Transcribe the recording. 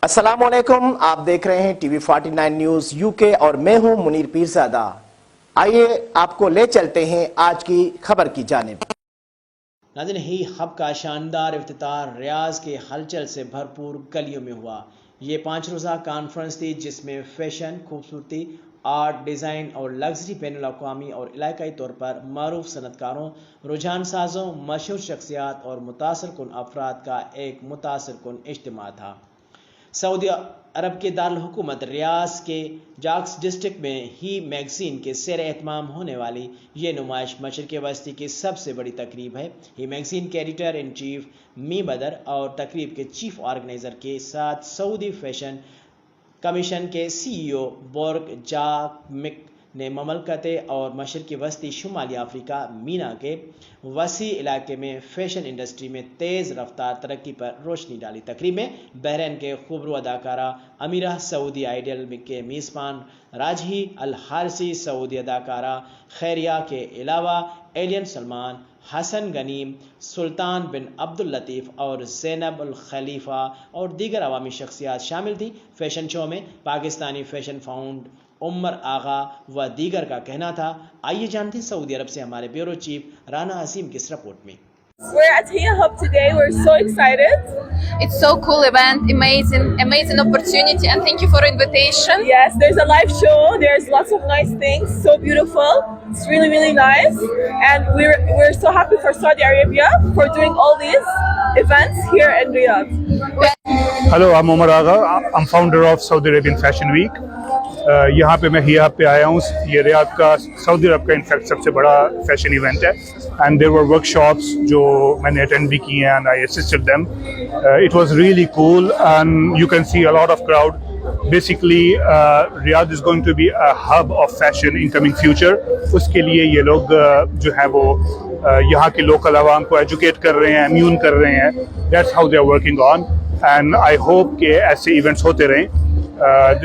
السلام علیکم، آپ دیکھ رہے ہیں ٹی وی 49 نیوز یو کے اور میں ہوں منیر پیرزادہ۔ آئیے آپ کو لے چلتے ہیں آج کی خبر کی جانب۔ ناظرین، ہی ہب کا شاندار افتتاح ریاض کے ہلچل سے بھرپور گلیوں میں ہوا۔ یہ 5 روزہ کانفرنس تھی جس میں فیشن، خوبصورتی، آرٹ، ڈیزائن اور لگژری بین الاقوامی اور علاقائی طور پر معروف صنعت کاروں، رجحان سازوں، مشہور شخصیات اور متاثر کن افراد کا ایک متاثر کن اجتماع تھا۔ سعودی عرب کے دارالحکومت ریاض کے جاکس ڈسٹرکٹ میں ہی میگزین کے زیر اہتمام ہونے والی یہ نمائش مشرق وسطی کی سب سے بڑی تقریب ہے۔ ہی میگزین کے ایڈیٹر ان چیف می بدر اور تقریب کے چیف آرگنائزر کے ساتھ سعودی فیشن کمیشن کے سی ای او بورگ جاکمک نے مملکت اور مشرق وسطی شمالی افریقہ مینا کے وسیع علاقے میں فیشن انڈسٹری میں تیز رفتار ترقی پر روشنی ڈالی۔ تقریب میں بحرین کے خوبرو اداکارہ امیرہ، سعودی آئیڈل کے میزبان راجہی الحارثی، سعودی اداکارہ خیریہ کے علاوہ ایلین سلمان، حسن غنیم، سلطان بن عبداللطیف اور زینب الخلیفہ اور دیگر عوامی شخصیات شامل تھیں۔ فیشن شو میں پاکستانی فیشن فاؤنڈ عمر آغا و دیگر کا کہنا تھا۔ آئیے جانتے ہیں سعودی عرب سے ہمارے بیورو چیف رانا عظیم کی اس رپورٹ میں۔ We're at Hia Hub today. We're so excited. It's so cool event, amazing opportunity, and thank you for invitation. Yes, there's a live show. There's lots of nice things. So beautiful. It's really, really nice. And we're so happy for Saudi Arabia for doing all these events here in Riyadh. Hello, I'm Omar Agha. I'm founder of Saudi Arabian Fashion Week. یہاں پہ میں ہیا پہ آیا ہوں۔ یہ ریاض کا سعودی عرب کا in fact سب سے بڑا فیشن ایونٹ ہے، and there were workshops جو میں نے اٹینڈ بھی کی ہیں، and I assisted them. It was really cool and you can see a lot of crowd. Basically Riyadh is going to be a hub of fashion in coming future. اس کے لیے یہ لوگ جو ہیں وہ یہاں کے لوکل عوام کو ایجوکیٹ کر رہے ہیں، امیون کر رہے ہیں۔ That's how they are working on, and I hope کہ ایسے ایونٹس ہوتے رہیں۔